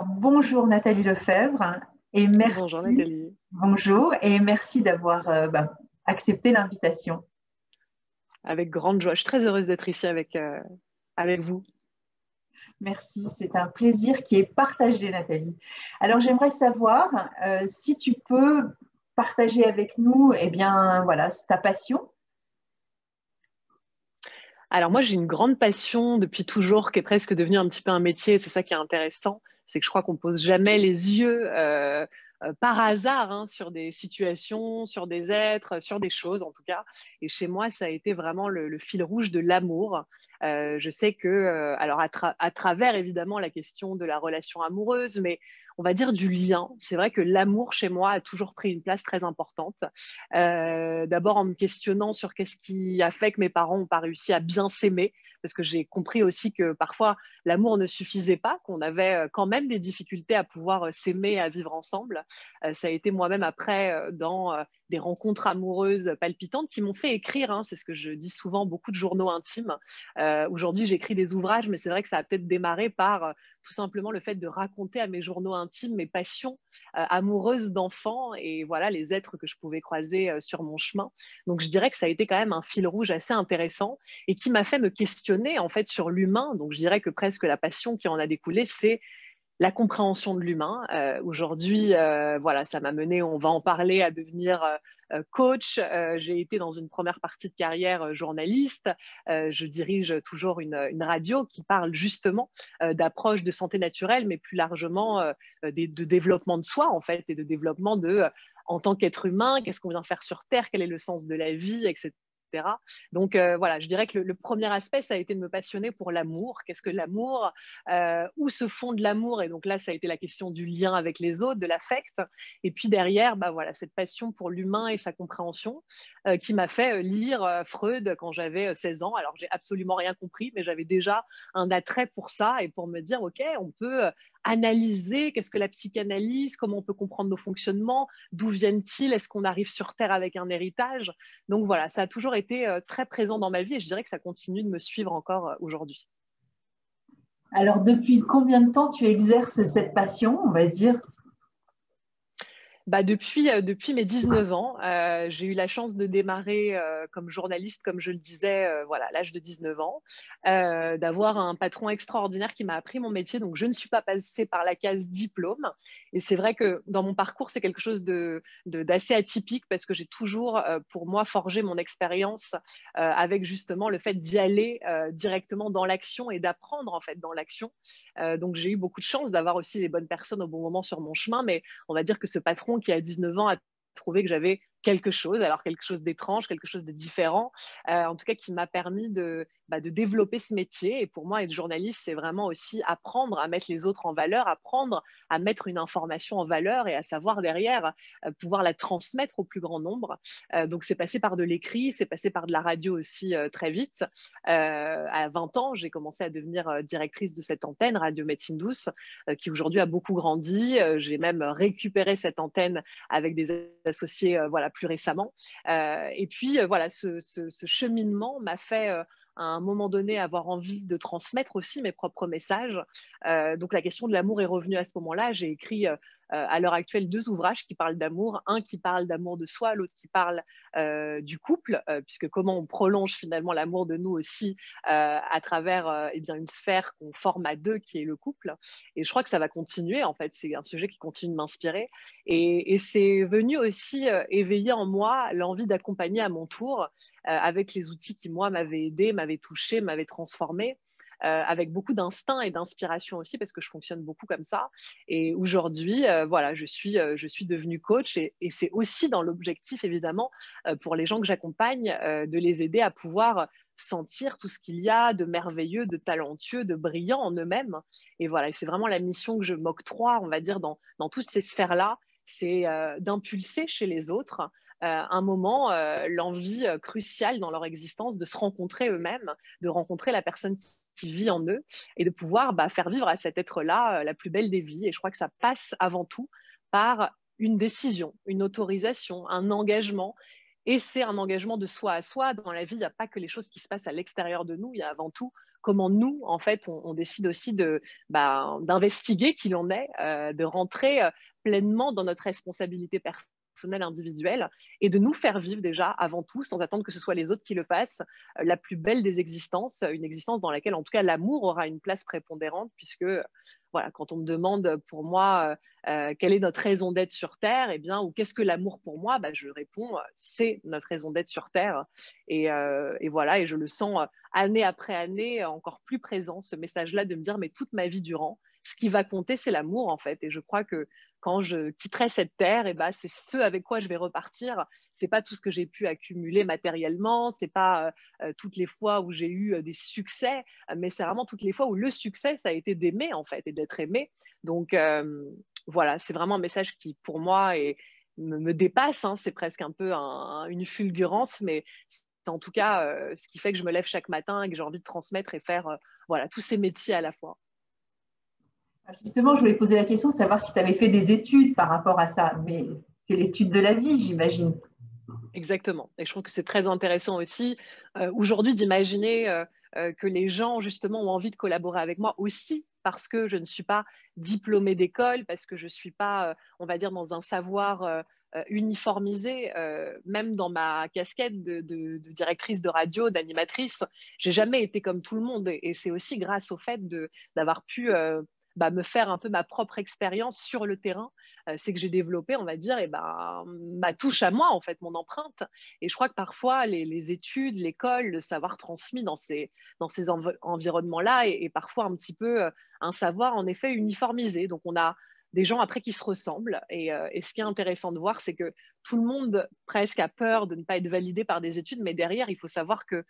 Bonjour Nathalie Lefebvre et Bonjour merci, Nathalie, bonjour et merci d'avoir accepté l'invitation. avec grande joie. Je suis très heureuse d'être ici avec vous. Merci, c'est un plaisir qui est partagé Nathalie. Alors j'aimerais savoir si tu peux partager avec nous voilà, ta passion. Alors moi, j'ai une grande passion depuis toujours qui est presque devenue un petit peu un métier. C'est ça qui est intéressant, c'est que je crois qu'on pose jamais les yeux par hasard sur des situations, sur des êtres, sur des choses en tout cas. Et chez moi, ça a été vraiment le fil rouge de l'amour. Je sais que, alors à travers évidemment la question de la relation amoureuse, mais on va dire du lien. C'est vrai que l'amour chez moi a toujours pris une place très importante. D'abord en me questionnant sur qu'est-ce qui a fait que mes parents n'ont pas réussi à bien s'aimer, parce que j'ai compris aussi que parfois l'amour ne suffisait pas, qu'on avait quand même des difficultés à pouvoir s'aimer, à vivre ensemble. Ça a été moi-même après dans des rencontres amoureuses palpitantes qui m'ont fait écrire, c'est ce que je dis souvent, beaucoup de journaux intimes. Aujourd'hui, j'écris des ouvrages, mais c'est vrai que ça a peut-être démarré par tout simplement le fait de raconter à mes journaux intimes mes passions amoureuses d'enfants et voilà les êtres que je pouvais croiser sur mon chemin. Donc je dirais que ça a été quand même un fil rouge assez intéressant et qui m'a fait me questionner en fait sur l'humain. Donc je dirais que presque la passion qui en a découlé, c'est la compréhension de l'humain. Aujourd'hui, voilà, ça m'a mené, on va en parler, à devenir coach. J'ai été dans une première partie de carrière journaliste. Je dirige toujours une radio qui parle justement d'approche de santé naturelle, mais plus largement de développement de soi, en fait, et de développement de, en tant qu'être humain, qu'est-ce qu'on vient faire sur Terre, quel est le sens de la vie, etc. Donc voilà, je dirais que le premier aspect, ça a été de me passionner pour l'amour. Qu'est-ce que l'amour, où se fonde l'amour? Et donc là, ça a été la question du lien avec les autres, de l'affect. Et puis derrière, bah voilà, cette passion pour l'humain et sa compréhension qui m'a fait lire Freud quand j'avais 16 ans. Alors j'ai absolument rien compris, mais j'avais déjà un attrait pour ça et pour me dire, ok, on peut analyser qu'est-ce que la psychanalyse, comment on peut comprendre nos fonctionnements, d'où viennent-ils, est-ce qu'on arrive sur Terre avec un héritage? Donc voilà, ça a toujours été très présent dans ma vie et je dirais que ça continue de me suivre encore aujourd'hui. Alors depuis combien de temps tu exerces cette passion, on va dire? Bah depuis mes 19 ans, j'ai eu la chance de démarrer comme journaliste, comme je le disais, voilà, à l'âge de 19 ans, d'avoir un patron extraordinaire qui m'a appris mon métier. Donc, je ne suis pas passée par la case diplôme. Et c'est vrai que dans mon parcours, c'est quelque chose d'assez atypique parce que j'ai toujours, pour moi, forgé mon expérience avec justement le fait d'y aller directement dans l'action et d'apprendre en fait dans l'action. Donc, j'ai eu beaucoup de chance d'avoir aussi les bonnes personnes au bon moment sur mon chemin, mais on va dire que ce patron qui a 19 ans a trouvé que j'avais quelque chose, alors quelque chose d'étrange, quelque chose de différent, en tout cas qui m'a permis de développer ce métier. Et pour moi, être journaliste, c'est vraiment aussi apprendre à mettre les autres en valeur, apprendre à mettre une information en valeur et à savoir derrière pouvoir la transmettre au plus grand nombre. Donc c'est passé par de l'écrit, c'est passé par de la radio aussi très vite. À 20 ans, j'ai commencé à devenir directrice de cette antenne, Radio Médecine Douce, qui aujourd'hui a beaucoup grandi. J'ai même récupéré cette antenne avec des associés voilà, plus récemment. Et puis, voilà, ce cheminement m'a fait à un moment donné avoir envie de transmettre aussi mes propres messages. Donc la question de l'amour est revenue à ce moment-là. J'ai écrit à l'heure actuelle 2 ouvrages qui parlent d'amour, un qui parle d'amour de soi, l'autre qui parle du couple, puisque comment on prolonge finalement l'amour de nous aussi à travers eh bien, une sphère qu'on forme à deux qui est le couple. Et je crois que ça va continuer en fait, c'est un sujet qui continue de m'inspirer. Et c'est venu aussi éveiller en moi l'envie d'accompagner à mon tour avec les outils qui, moi, m'avaient aidé, m'avaient touché, m'avaient transformé. Avec beaucoup d'instinct et d'inspiration aussi, parce que je fonctionne beaucoup comme ça. Et aujourd'hui, voilà, je suis devenue coach et c'est aussi dans l'objectif, évidemment, pour les gens que j'accompagne, de les aider à pouvoir sentir tout ce qu'il y a de merveilleux, de talentueux, de brillant en eux-mêmes. Et voilà, c'est vraiment la mission que je m'octroie, on va dire, dans toutes ces sphères-là, c'est d'impulser chez les autres un moment, l'envie cruciale dans leur existence de se rencontrer eux-mêmes, de rencontrer la personne qui vit en eux et de pouvoir faire vivre à cet être-là la plus belle des vies. Et je crois que ça passe avant tout par une décision, une autorisation, un engagement. Et c'est un engagement de soi à soi. Dans la vie, il n'y a pas que les choses qui se passent à l'extérieur de nous, il y a avant tout comment nous, en fait, on décide aussi d'investiguer qui l'on est, de rentrer pleinement dans notre responsabilité personnelle individuelle et de nous faire vivre déjà avant tout, sans attendre que ce soit les autres qui le fassent, la plus belle des existences, une existence dans laquelle en tout cas l'amour aura une place prépondérante puisque voilà, quand on me demande pour moi quelle est notre raison d'être sur Terre, eh bien, ou qu'est-ce que l'amour pour moi, je réponds c'est notre raison d'être sur Terre et voilà, et je le sens année après année encore plus présent ce message-là de me dire mais toute ma vie durant, ce qui va compter c'est l'amour en fait et je crois que quand je quitterai cette terre, c'est ce avec quoi je vais repartir. C'est pas tout ce que j'ai pu accumuler matériellement, c'est pas toutes les fois où j'ai eu des succès, mais c'est vraiment toutes les fois où le succès, ça a été d'aimer en fait et d'être aimé. Donc voilà, c'est vraiment un message qui pour moi me dépasse. Hein. C'est presque un peu une fulgurance, mais c'est en tout cas ce qui fait que je me lève chaque matin et que j'ai envie de transmettre et faire voilà, tous ces métiers à la fois. Justement, je voulais poser la question de savoir si tu avais fait des études par rapport à ça, mais c'est l'étude de la vie, j'imagine. Exactement. Et je trouve que c'est très intéressant aussi aujourd'hui d'imaginer que les gens justement ont envie de collaborer avec moi aussi parce que je ne suis pas diplômée d'école, parce que je ne suis pas, on va dire, dans un savoir uniformisé, même dans ma casquette de directrice de radio, d'animatrice, j'ai jamais été comme tout le monde. Et c'est aussi grâce au fait d'avoir pu me faire un peu ma propre expérience sur le terrain, c'est que j'ai développé, on va dire, ma touche à moi, en fait, mon empreinte. Et je crois que parfois, les études, l'école, le savoir transmis dans ces environnements-là est parfois un petit peu un savoir, en effet, uniformisé. Donc, on a des gens après qui se ressemblent. Et ce qui est intéressant de voir, c'est que tout le monde presque a peur de ne pas être validé par des études, mais derrière, il faut savoir que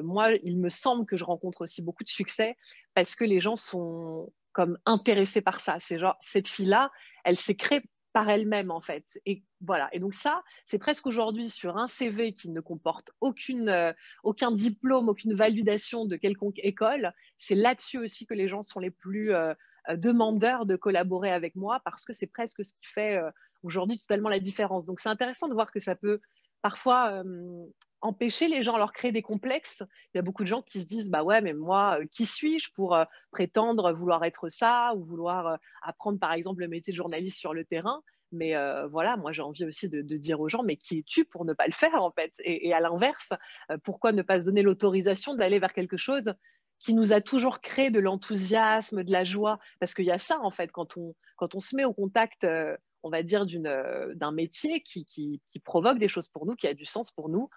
moi, il me semble que je rencontre aussi beaucoup de succès parce que les gens sont comme intéressés par ça. C'est genre, cette fille-là, elle s'est créée par elle-même en fait. Et voilà. Et donc ça, c'est presque aujourd'hui sur un CV qui ne comporte aucun diplôme, aucune validation de quelconque école. C'est là-dessus aussi que les gens sont les plus demandeurs de collaborer avec moi parce que c'est presque ce qui fait aujourd'hui totalement la différence. Donc c'est intéressant de voir que ça peut parfois empêcher les gens, leur créer des complexes. Il y a beaucoup de gens qui se disent bah ouais, mais moi, qui suis-je pour prétendre vouloir être ça ou vouloir apprendre par exemple le métier de journaliste sur le terrain. Mais voilà, moi j'ai envie aussi de dire aux gens, mais qui es-tu pour ne pas le faire en fait? Et à l'inverse, pourquoi ne pas se donner l'autorisation d'aller vers quelque chose qui nous a toujours créé de l'enthousiasme, de la joie? Parce qu'il y a ça en fait, quand on se met au contact, on va dire, d'un métier qui provoque des choses pour nous, qui a du sens pour nous,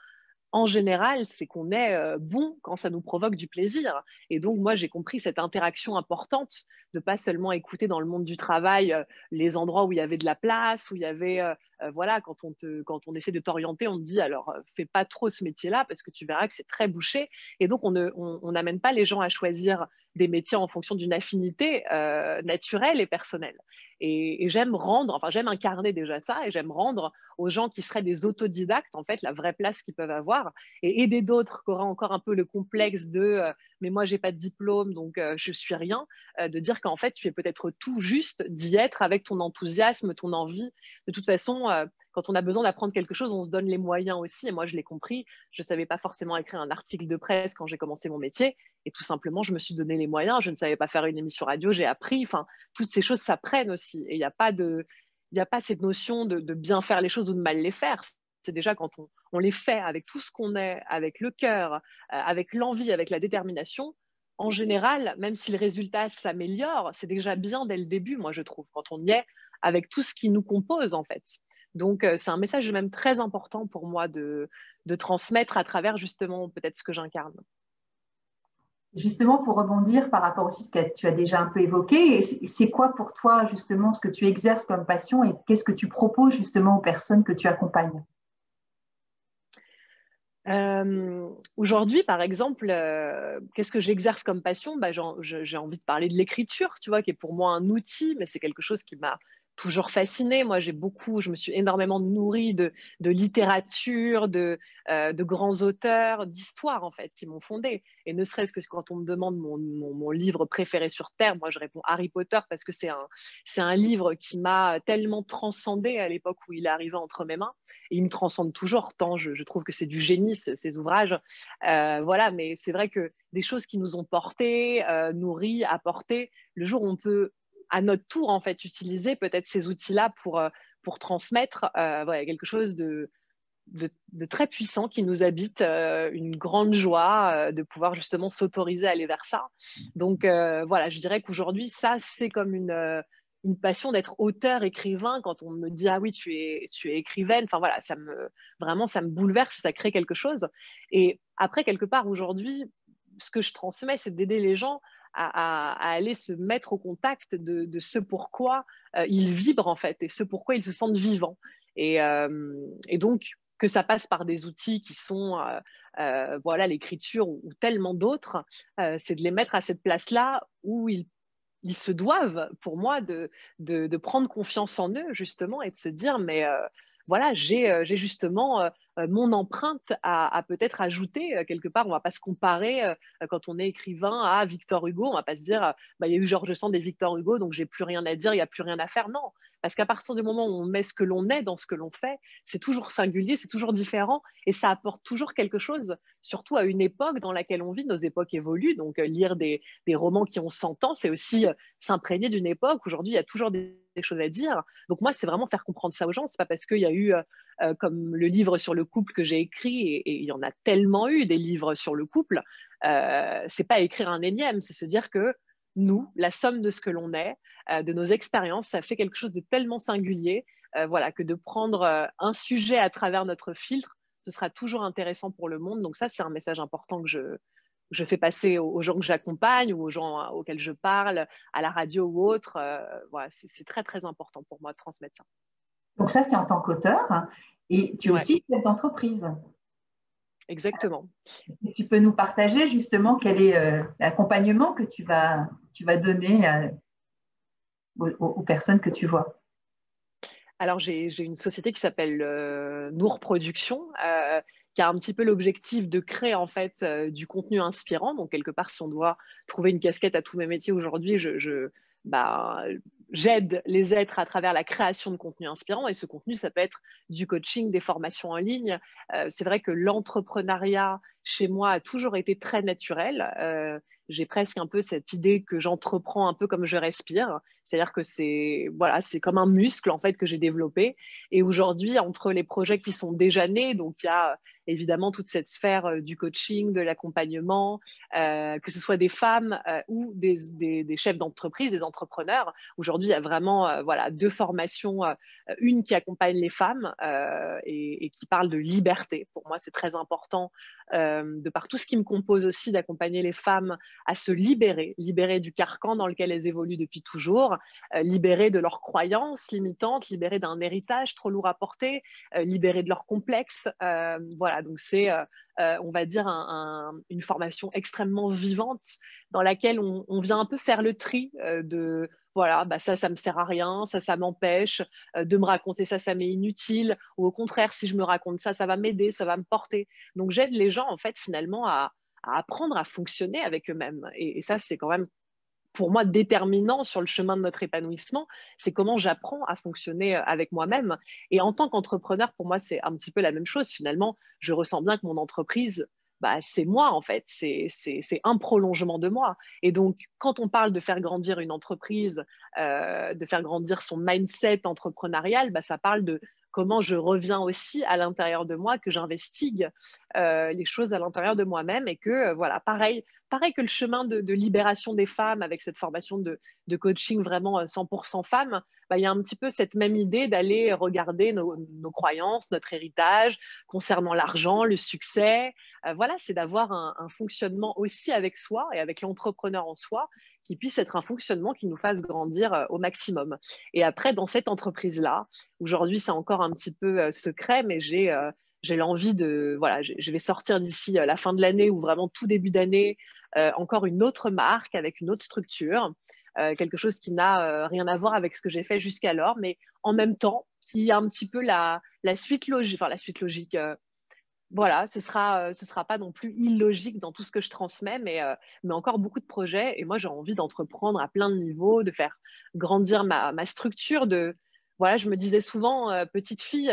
en général, c'est qu'on est bon quand ça nous provoque du plaisir. Et donc, moi, j'ai compris cette interaction importante de pas seulement écouter dans le monde du travail les endroits où il y avait de la place, où il y avait, voilà, quand on essaie de t'orienter, on te dit, alors, fais pas trop ce métier-là parce que tu verras que c'est très bouché. Et donc, on n'amène pas les gens à choisir des métiers en fonction d'une affinité naturelle et personnelle. Et j'aime incarner déjà ça et j'aime rendre aux gens qui seraient des autodidactes, en fait, la vraie place qu'ils peuvent avoir et aider d'autres qui auraient encore un peu le complexe de mais moi, j'ai pas de diplôme, donc je suis rien, de dire qu'en fait, tu es peut-être tout juste d'y être avec ton enthousiasme, ton envie. De toute façon, quand on a besoin d'apprendre quelque chose, on se donne les moyens aussi. Et moi, je l'ai compris. Je ne savais pas forcément écrire un article de presse quand j'ai commencé mon métier. Et tout simplement, je me suis donné les moyens. Je ne savais pas faire une émission radio, j'ai appris. Enfin, toutes ces choses s'apprennent aussi. Et il n'y a pas cette notion de bien faire les choses ou de mal les faire. C'est déjà quand on les fait avec tout ce qu'on est, avec le cœur, avec l'envie, avec la détermination. En général, même si le résultat s'améliore, c'est déjà bien dès le début, moi je trouve, quand on y est avec tout ce qui nous compose en fait. Donc c'est un message même très important pour moi de transmettre à travers justement peut-être ce que j'incarne. Justement, pour rebondir par rapport aussi à ce que tu as déjà un peu évoqué, c'est quoi pour toi justement ce que tu exerces comme passion et qu'est-ce que tu proposes justement aux personnes que tu accompagnes? Aujourd'hui, par exemple, qu'est-ce que j'exerce comme passion? J'ai envie de parler de l'écriture, tu vois, qui est pour moi un outil, mais c'est quelque chose qui m'a toujours fascinée. Moi, je me suis énormément nourrie de littérature, de grands auteurs, d'histoires, en fait, qui m'ont fondée. Et ne serait-ce que quand on me demande mon livre préféré sur Terre, moi, je réponds Harry Potter parce que c'est un livre qui m'a tellement transcendée à l'époque où il est arrivé entre mes mains. Et il me transcende toujours, tant je trouve que c'est du génie, ces ouvrages. Voilà, mais c'est vrai que des choses qui nous ont portés, nourris, apportés, le jour où on peut à notre tour en fait utiliser peut-être ces outils-là pour transmettre voilà, quelque chose de très puissant qui nous habite, une grande joie de pouvoir justement s'autoriser à aller vers ça. Donc voilà, je dirais qu'aujourd'hui, ça, c'est comme une passion d'être auteur, écrivain. Quand on me dit, ah oui, tu es écrivaine, enfin voilà, vraiment, ça me bouleverse, ça crée quelque chose. Et après, quelque part, aujourd'hui, ce que je transmets, c'est d'aider les gens à aller se mettre au contact de ce pourquoi ils vibrent, en fait, et ce pourquoi ils se sentent vivants. Et donc, que ça passe par des outils qui sont voilà, l'écriture ou tellement d'autres, c'est de les mettre à cette place-là où ils se doivent, pour moi, de prendre confiance en eux, justement, et de se dire, mais voilà, j'ai justement mon empreinte à peut-être ajouter quelque part. On ne va pas se comparer quand on est écrivain à Victor Hugo. On ne va pas se dire, bah, il y a eu Georges Sand et Victor Hugo, donc j'ai plus rien à dire, il n'y a plus rien à faire. Non, parce qu'à partir du moment où on met ce que l'on est dans ce que l'on fait, c'est toujours singulier, c'est toujours différent, et ça apporte toujours quelque chose, surtout à une époque dans laquelle on vit. Nos époques évoluent, donc lire des romans qui ont 100 ans, c'est aussi s'imprégner d'une époque. Aujourd'hui, il y a toujours des choses à dire. Donc moi, c'est vraiment faire comprendre ça aux gens. C'est pas parce qu'il y a eu, comme le livre sur le couple que j'ai écrit, et il y en a tellement eu des livres sur le couple, c'est pas écrire un énième, c'est se dire que nous, la somme de ce que l'on est, de nos expériences, ça fait quelque chose de tellement singulier, voilà, que de prendre un sujet à travers notre filtre, ce sera toujours intéressant pour le monde. Donc ça, c'est un message important que je fais passer aux gens que j'accompagne ou aux gens auxquels je parle, à la radio ou autre. Voilà, c'est très, très important pour moi de transmettre ça. Donc ça, c'est en tant qu'auteur. Et tu es Ouais, aussi chef d'entreprise. exactement. Tu peux nous partager justement quel est l'accompagnement que tu vas donner aux personnes que tu vois. Alors, j'ai une société qui s'appelle Nour Productions, qui a un petit peu l'objectif de créer en fait du contenu inspirant. Donc, quelque part, si on doit trouver une casquette à tous mes métiers aujourd'hui, bah, j'aide les êtres à travers la création de contenu inspirant. Et ce contenu, ça peut être du coaching, des formations en ligne. C'est vrai que l'entrepreneuriat, chez moi, a toujours été très naturel. J'ai presque un peu cette idée que j'entreprends un peu comme je respire. C'est-à-dire que c'est voilà, c'est comme un muscle en fait que j'ai développé. Et aujourd'hui, entre les projets qui sont déjà nés, donc il y a évidemment toute cette sphère du coaching, de l'accompagnement, que ce soit des femmes ou des chefs d'entreprise, des entrepreneurs. Aujourd'hui, il y a vraiment voilà, deux formations, une qui accompagne les femmes et qui parle de liberté. Pour moi, c'est très important de par tout ce qui me compose aussi d'accompagner les femmes à se libérer du carcan dans lequel elles évoluent depuis toujours, libérer de leurs croyances limitantes, libérer d'un héritage trop lourd à porter, libérer de leurs complexes. Voilà, donc c'est, on va dire, une formation extrêmement vivante dans laquelle on vient un peu faire le tri de voilà, bah ça me sert à rien, ça m'empêche de me raconter ça m'est inutile, ou au contraire, si je me raconte ça va m'aider, ça va me porter. Donc j'aide les gens en fait finalement à apprendre à fonctionner avec eux-mêmes. Et ça, c'est quand même pour moi déterminant sur le chemin de notre épanouissement, c'est comment j'apprends à fonctionner avec moi-même. Et en tant qu'entrepreneur, pour moi, c'est un petit peu la même chose. Finalement, je ressens bien que mon entreprise, bah, c'est moi en fait, c'est un prolongement de moi. Et donc, quand on parle de faire grandir une entreprise, de faire grandir son mindset entrepreneurial, bah, ça parle de comment je reviens aussi à l'intérieur de moi, que j'investigue les choses à l'intérieur de moi-même et que, voilà, pareil que le chemin de libération des femmes avec cette formation de coaching vraiment 100% femmes, bah, il y a un petit peu cette même idée d'aller regarder nos croyances, notre héritage concernant l'argent, le succès. Voilà, c'est d'avoir un fonctionnement aussi avec soi et avec l'entrepreneur en soi qui puisse être un fonctionnement qui nous fasse grandir au maximum. Et après, dans cette entreprise-là, aujourd'hui, c'est encore un petit peu secret, mais j'ai l'envie de, voilà, je vais sortir d'ici la fin de l'année ou vraiment tout début d'année, encore une autre marque avec une autre structure quelque chose qui n'a rien à voir avec ce que j'ai fait jusqu'alors, mais en même temps, qui a un petit peu la suite logique, enfin la suite logique, voilà, ce sera pas non plus illogique dans tout ce que je transmets, mais encore beaucoup de projets. Et moi, j'ai envie d'entreprendre à plein de niveaux, de faire grandir ma structure. Voilà, je me disais souvent, petite fille,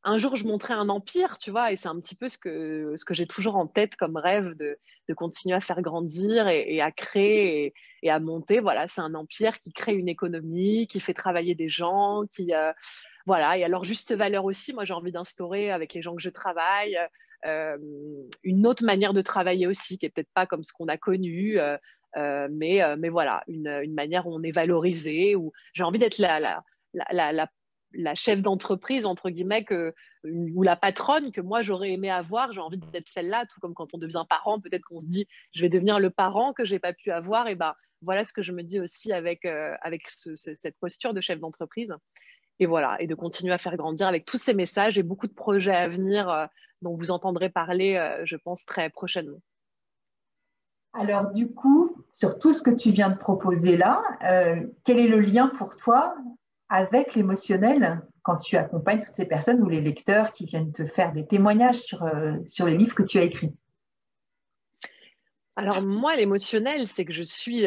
un jour, je monterai un empire, tu vois, et c'est un petit peu ce que j'ai toujours en tête comme rêve de continuer à faire grandir et à créer et à monter. Voilà, c'est un empire qui crée une économie, qui fait travailler des gens, voilà. Et alors, juste valeur aussi, moi, j'ai envie d'instaurer avec les gens que je travaille euh, une autre manière de travailler aussi, qui est peut-être pas comme ce qu'on a connu, mais voilà, une manière où on est valorisé, où j'ai envie d'être la, la, la, la chef d'entreprise, entre guillemets, ou la patronne que moi j'aurais aimé avoir. J'ai envie d'être celle-là, tout comme quand on devient parent, peut-être qu'on se dit je vais devenir le parent que j'ai pas pu avoir. Et ben voilà ce que je me dis aussi avec cette posture de chef d'entreprise. Et voilà, et de continuer à faire grandir avec tous ces messages et beaucoup de projets à venir dont vous entendrez parler, je pense, très prochainement. Alors, du coup, sur tout ce que tu viens de proposer là, quel est le lien pour toi avec l'émotionnel quand tu accompagnes toutes ces personnes ou les lecteurs qui viennent te faire des témoignages sur les livres que tu as écrits? Alors moi, l'émotionnel, c'est que je suis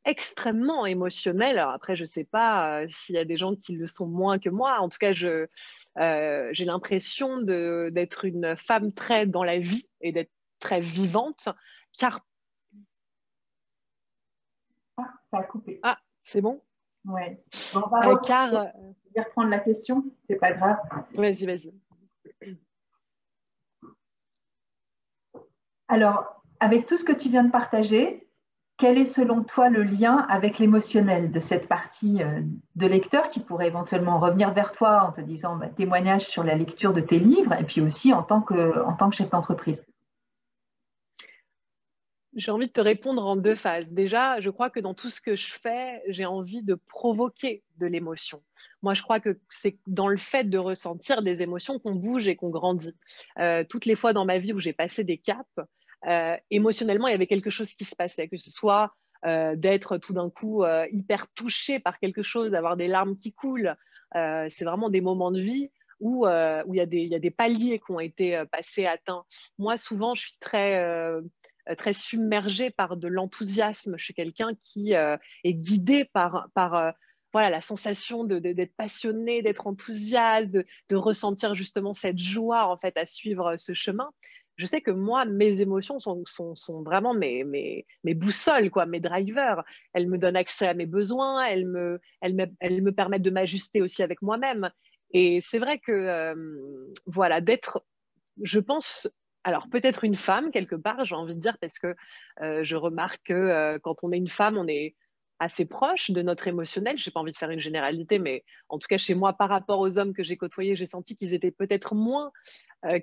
extrêmement émotionnelle. Alors après, je ne sais pas s'il y a des gens qui le sont moins que moi. En tout cas, j'ai l'impression d'être une femme très dans la vie et d'être très vivante, car... Ah, ça a coupé. Ah, c'est bon? Ouais. Bon, on va Car... reprendre la question, c'est pas grave. Vas-y, vas-y. Alors, avec tout ce que tu viens de partager, quel est selon toi le lien avec l'émotionnel de cette partie de lecteur qui pourrait éventuellement revenir vers toi en te disant bah, témoignage sur la lecture de tes livres et puis aussi en tant que chef d'entreprise? J'ai envie de te répondre en deux phases. Déjà, je crois que dans tout ce que je fais, j'ai envie de provoquer de l'émotion. Moi, je crois que c'est dans le fait de ressentir des émotions qu'on bouge et qu'on grandit. Toutes les fois dans ma vie où j'ai passé des caps, émotionnellement, il y avait quelque chose qui se passait, que ce soit d'être tout d'un coup hyper touché par quelque chose, d'avoir des larmes qui coulent. C'est vraiment des moments de vie où il y a des paliers qui ont été passés, atteints. Moi, souvent, je suis très submergée par de l'enthousiasme. Je suis quelqu'un qui est guidé par voilà, la sensation d'être passionné, d'être enthousiaste, de ressentir justement cette joie en fait à suivre ce chemin. Je sais que moi, mes émotions sont vraiment mes boussoles, quoi, mes drivers. Elles me donnent accès à mes besoins, elles me permettent de m'ajuster aussi avec moi-même. Et c'est vrai que, voilà, je pense, alors peut-être une femme quelque part, j'ai envie de dire, parce que je remarque que quand on est une femme, on est assez proche de notre émotionnel. Je n'ai pas envie de faire une généralité, mais en tout cas chez moi, par rapport aux hommes que j'ai côtoyés, j'ai senti qu'ils étaient peut-être moins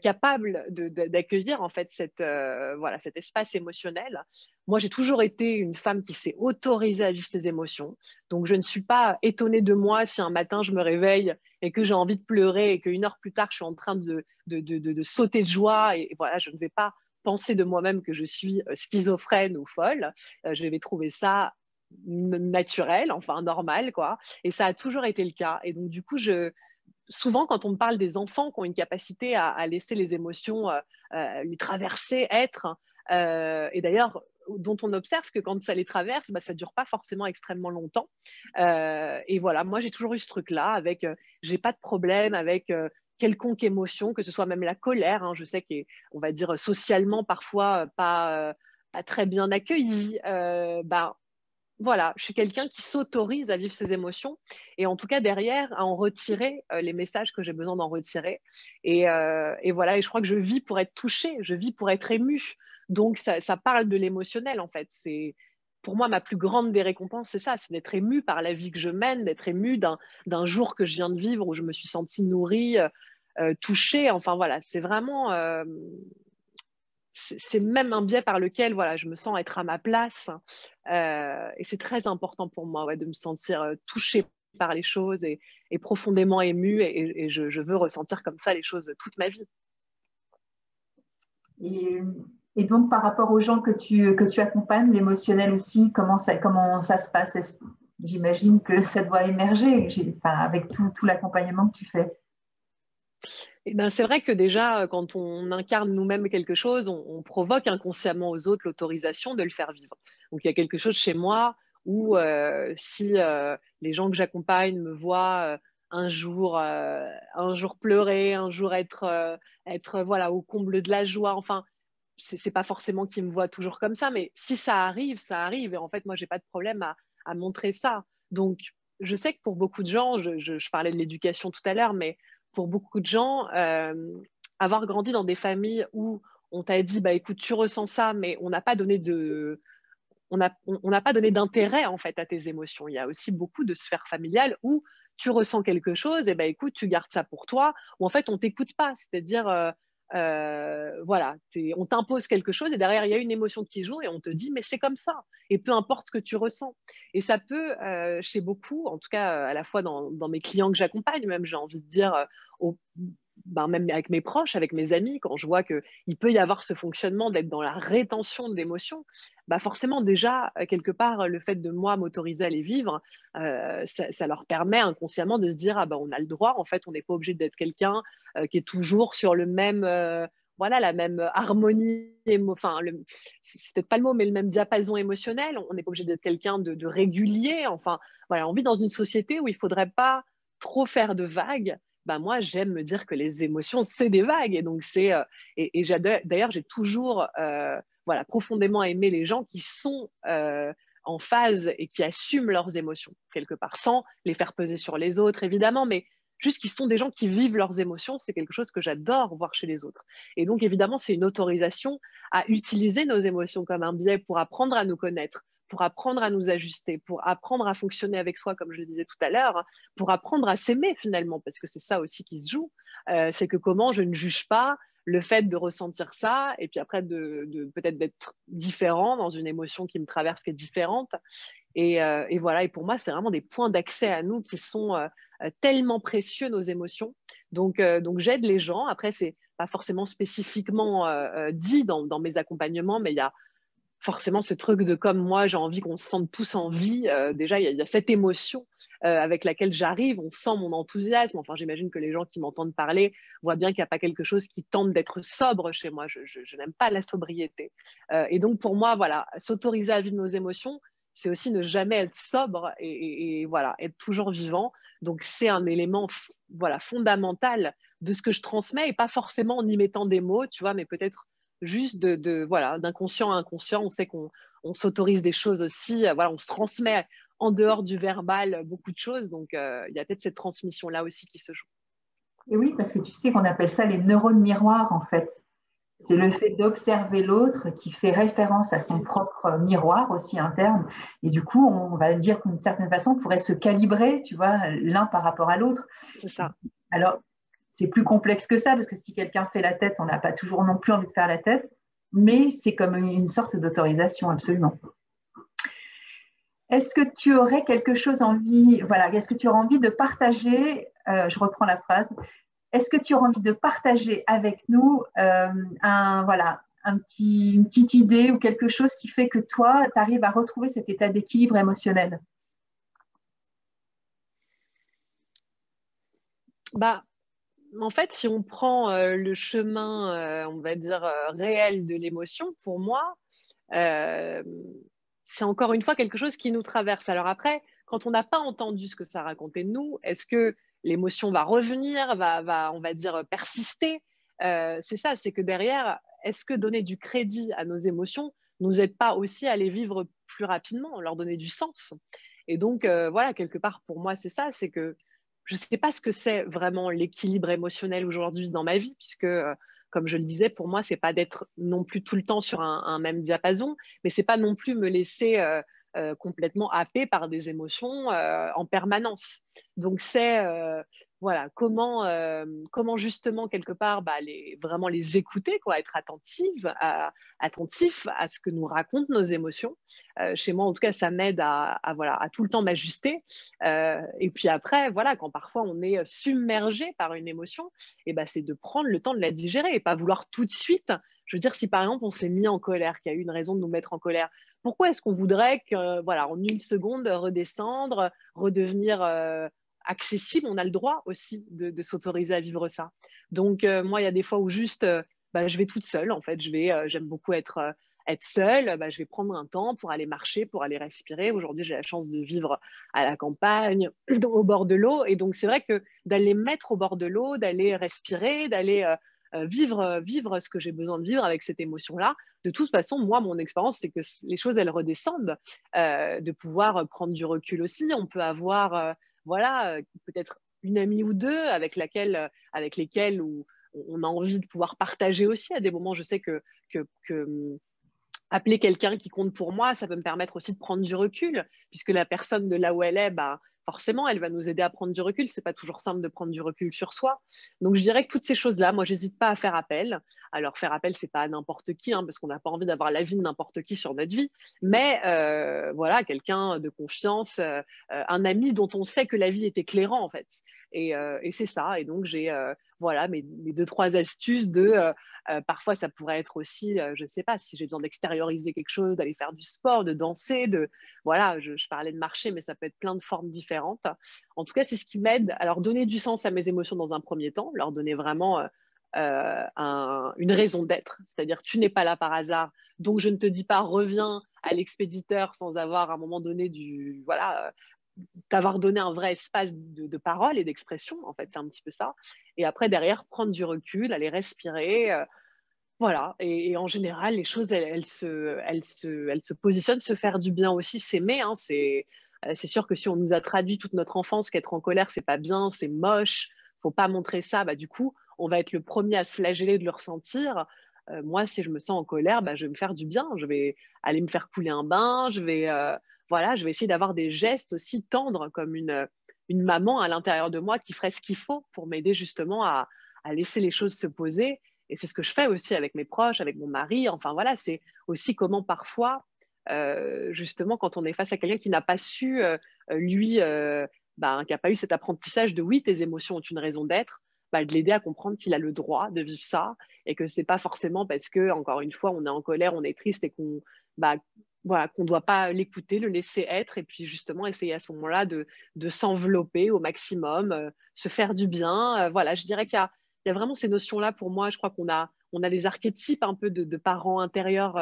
capable d'accueillir en fait voilà, cet espace émotionnel. Moi, j'ai toujours été une femme qui s'est autorisée à vivre ses émotions. Donc, je ne suis pas étonnée de moi si un matin je me réveille et que j'ai envie de pleurer et qu'une heure plus tard, je suis en train de sauter de joie. Et voilà, je ne vais pas penser de moi-même que je suis schizophrène ou folle. Je vais trouver ça naturel, enfin normal, quoi. Et ça a toujours été le cas. Et donc, du coup, souvent, quand on me parle des enfants qui ont une capacité à laisser les émotions les traverser, être, et d'ailleurs, dont on observe que quand ça les traverse, bah, ça ne dure pas forcément extrêmement longtemps. Et voilà, moi, j'ai toujours eu ce truc-là avec, j'ai pas de problème avec quelconque émotion, que ce soit même la colère. Hein, je sais qu'on va dire socialement parfois pas très bien accueillie. Bah, voilà, je suis quelqu'un qui s'autorise à vivre ses émotions et en tout cas derrière à en retirer les messages que j'ai besoin d'en retirer. Et voilà, et je crois que je vis pour être touchée, je vis pour être émue. Donc ça parle de l'émotionnel en fait. C'est pour moi ma plus grande des récompenses, c'est ça, c'est d'être émue par la vie que je mène, d'être émue d'un jour que je viens de vivre où je me suis sentie nourrie, touchée. Enfin voilà, c'est vraiment c'est même un biais par lequel voilà, je me sens être à ma place. Et c'est très important pour moi ouais, de me sentir touchée par les choses et profondément émue. Et je veux ressentir comme ça les choses toute ma vie. Et Et donc, par rapport aux gens que tu accompagnes, l'émotionnel aussi, comment ça se passe? J'imagine que ça doit émerger enfin, avec tout l'accompagnement que tu fais. Eh ben, c'est vrai que déjà, quand on incarne nous-mêmes quelque chose, on provoque inconsciemment aux autres l'autorisation de le faire vivre. Donc, il y a quelque chose chez moi où si les gens que j'accompagne me voient un jour pleurer, un jour être voilà, au comble de la joie, enfin, c'est pas forcément qu'ils me voient toujours comme ça, mais si ça arrive, ça arrive. Et en fait, moi, j'ai pas de problème à montrer ça. Donc, je sais que pour beaucoup de gens, je parlais de l'éducation tout à l'heure, mais pour beaucoup de gens, avoir grandi dans des familles où on t'a dit, bah écoute, tu ressens ça, mais on n'a pas donné on n'a pas donné d'intérêt en fait à tes émotions. Il y a aussi beaucoup de sphères familiales où tu ressens quelque chose, et ben écoute, tu gardes ça pour toi, ou en fait on t'écoute pas, c'est-à-dire voilà, on t'impose quelque chose et derrière il y a une émotion qui joue et on te dit mais c'est comme ça et peu importe ce que tu ressens. Et ça peut chez beaucoup, en tout cas à la fois dans mes clients que j'accompagne, même j'ai envie de dire au, ben, même avec mes proches, avec mes amis, quand je vois qu'il peut y avoir ce fonctionnement d'être dans la rétention de l'émotion, bah forcément déjà, quelque part, le fait de moi m'autoriser à les vivre, ça leur permet inconsciemment de se dire, ah ben on a le droit, en fait, on n'est pas obligé d'être quelqu'un qui est toujours sur le même, voilà, la même harmonie, enfin, c'est peut-être pas le mot, mais le même diapason émotionnel, on n'est pas obligé d'être quelqu'un de régulier, enfin, voilà, on vit dans une société où il faudrait pas trop faire de vagues. Bah moi, j'aime me dire que les émotions, c'est des vagues. Et donc, d'ailleurs, j'ai toujours voilà, profondément aimé les gens qui sont en phase et qui assument leurs émotions, quelque part, sans les faire peser sur les autres, évidemment, mais juste qu'ils sont des gens qui vivent leurs émotions. C'est quelque chose que j'adore voir chez les autres. Et donc, évidemment, c'est une autorisation à utiliser nos émotions comme un biais pour apprendre à nous connaître, pour apprendre à nous ajuster, pour apprendre à fonctionner avec soi, comme je le disais tout à l'heure, pour apprendre à s'aimer finalement, parce que c'est ça aussi qui se joue. C'est que comment je ne juge pas le fait de ressentir ça, et puis après de peut-être d'être différent dans une émotion qui me traverse, qui est différente. Et voilà, et pour moi, c'est vraiment des points d'accès à nous qui sont tellement précieux, nos émotions. Donc j'aide les gens. Après, c'est pas forcément spécifiquement dit dans mes accompagnements, mais il y a forcément ce truc de comme moi, j'ai envie qu'on se sente tous en vie. Déjà, il y a cette émotion avec laquelle j'arrive, on sent mon enthousiasme. Enfin, j'imagine que les gens qui m'entendent parler voient bien qu'il n'y a pas quelque chose qui tente d'être sobre chez moi. Je n'aime pas la sobriété. Et donc, pour moi, voilà, s'autoriser à vivre nos émotions, c'est aussi ne jamais être sobre et voilà, être toujours vivant. Donc, c'est un élément voilà, fondamental de ce que je transmets et pas forcément en y mettant des mots, tu vois, mais peut-être juste voilà, d'inconscient à inconscient. On sait qu'on s'autorise des choses aussi. Voilà, on se transmet en dehors du verbal beaucoup de choses. Donc, il y a peut-être cette transmission-là aussi qui se joue. Et oui, parce que tu sais qu'on appelle ça les neurones miroirs, en fait. C'est le fait d'observer l'autre qui fait référence à son propre miroir aussi interne. Et du coup, on va dire qu'une certaine façon, on pourrait se calibrer, tu vois, l'un par rapport à l'autre. C'est ça. Alors, c'est plus complexe que ça, parce que si quelqu'un fait la tête, on n'a pas toujours non plus envie de faire la tête, mais c'est comme une sorte d'autorisation, absolument. Est-ce que tu aurais quelque chose envie, voilà, est-ce que tu aurais envie de partager, je reprends la phrase, est-ce que tu aurais envie de partager avec nous voilà, une petite idée ou quelque chose qui fait que toi, tu arrives à retrouver cet état d'équilibre émotionnel? Bah, en fait, si on prend le chemin, on va dire, réel de l'émotion, pour moi, euh, c'est encore une fois quelque chose qui nous traverse. Alors après, quand on n'a pas entendu ce que ça racontait de nous, est-ce que l'émotion va revenir, on va dire, persister? C'est ça, c'est que derrière, est-ce que donner du crédit à nos émotions nous aide pas aussi à les vivre plus rapidement, leur donner du sens? Et donc, voilà, quelque part, pour moi, c'est ça, c'est que je ne sais pas ce que c'est vraiment l'équilibre émotionnel aujourd'hui dans ma vie, puisque, comme je le disais, pour moi, c'est pas d'être non plus tout le temps sur un même diapason, mais c'est pas non plus me laisser complètement happer par des émotions en permanence. Donc c'est voilà comment justement quelque part vraiment les écouter, quoi, être attentif à ce que nous racontent nos émotions. Chez moi, en tout cas, ça m'aide voilà, à tout le temps m'ajuster. Et puis après, voilà, quand parfois on est submergé par une émotion, et ben, c'est de prendre le temps de la digérer et pas vouloir tout de suite Je veux dire, si par exemple on s'est mis en colère, qu'il y a eu une raison de nous mettre en colère, pourquoi est-ce qu'on voudrait que, voilà, en une seconde, redescendre, redevenir accessible? On a le droit aussi de s'autoriser à vivre ça. Donc, moi, il y a des fois où juste, bah, je vais toute seule, en fait. J'aime beaucoup être seule. Bah, je vais prendre un temps pour aller marcher, pour aller respirer. Aujourd'hui, j'ai la chance de vivre à la campagne, au bord de l'eau. Et donc, c'est vrai que d'aller mettre au bord de l'eau, d'aller respirer, d'aller vivre ce que j'ai besoin de vivre avec cette émotion-là. De toute façon, moi, mon expérience, c'est que les choses, elles redescendent. De pouvoir prendre du recul aussi. On peut avoir, voilà, peut-être une amie ou deux avec lesquelles on a envie de pouvoir partager aussi. À des moments, je sais que appeler quelqu'un qui compte pour moi, ça peut me permettre aussi de prendre du recul, puisque la personne de là où elle est, bah, forcément, elle va nous aider à prendre du recul. C'est pas toujours simple de prendre du recul sur soi. Donc, je dirais que toutes ces choses-là, moi, j'hésite pas à faire appel. Alors, faire appel, c'est pas à n'importe qui, hein, parce qu'on n'a pas envie d'avoir l'avis de n'importe qui sur notre vie, mais voilà, quelqu'un de confiance, un ami dont on sait que la vie est éclairant, en fait. Et c'est ça. Et donc, j'ai voilà mes deux, trois astuces parfois, ça pourrait être aussi, je ne sais pas, si j'ai besoin d'extérioriser quelque chose, d'aller faire du sport, de danser, voilà, je parlais de marcher, mais ça peut être plein de formes différentes. En tout cas, c'est ce qui m'aide à leur donner du sens à mes émotions dans un premier temps, leur donner vraiment une raison d'être. C'est-à-dire, tu n'es pas là par hasard, donc je ne te dis pas reviens à l'expéditeur sans avoir à un moment donné voilà, t'avoir donné un vrai espace de parole et d'expression, en fait, c'est un petit peu ça. Et après, derrière, prendre du recul, aller respirer, voilà. Et en général, les choses, elles se positionnent, se faire du bien aussi, s'aimer, hein, c'est sûr que si on nous a traduit toute notre enfance qu'être en colère, c'est pas bien, c'est moche, faut pas montrer ça, bah, du coup, on va être le premier à se flageller de le ressentir. Moi, si je me sens en colère, bah, je vais me faire du bien, je vais aller me faire couler un bain, voilà, je vais essayer d'avoir des gestes aussi tendres comme une maman à l'intérieur de moi qui ferait ce qu'il faut pour m'aider justement à laisser les choses se poser. Et c'est ce que je fais aussi avec mes proches, avec mon mari. Enfin voilà, c'est aussi comment parfois, justement, quand on est face à quelqu'un qui n'a pas su, lui, qui n'a pas eu cet apprentissage de oui, tes émotions ont une raison d'être, bah, de l'aider à comprendre qu'il a le droit de vivre ça et que c'est pas forcément parce que, encore une fois, on est en colère, on est triste et bah, voilà, qu'on ne doit pas l'écouter, le laisser être et puis justement essayer à ce moment-là de s'envelopper au maximum, se faire du bien. Voilà, je dirais qu'il y a vraiment ces notions-là pour moi. Je crois qu'on a les archétypes un peu de parents intérieurs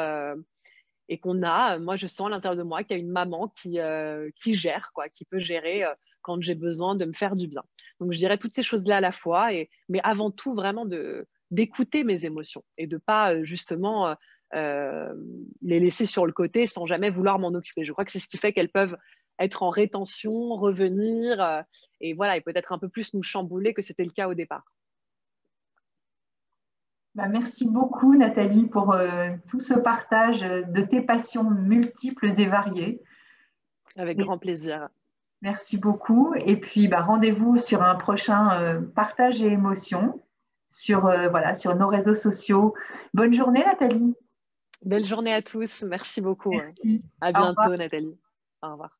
et moi, je sens à l'intérieur de moi qu'il y a une maman qui gère, quoi, qui peut gérer quand j'ai besoin de me faire du bien. Donc, je dirais toutes ces choses-là à la fois, mais avant tout, vraiment d'écouter mes émotions et de pas justement les laisser sur le côté sans jamais vouloir m'en occuper. Je crois que c'est ce qui fait qu'elles peuvent être en rétention, revenir et voilà, et peut-être un peu plus nous chambouler que c'était le cas au départ. Bah, merci beaucoup, Nathalie, pour tout ce partage de tes passions multiples et variées. Avec Et grand plaisir. merci beaucoup. Et puis, bah, rendez-vous sur un prochain partage et émotion voilà, sur nos réseaux sociaux. Bonne journée, Nathalie. Belle journée à tous. Merci beaucoup. Merci. À Au revoir. bientôt, Nathalie. Au revoir.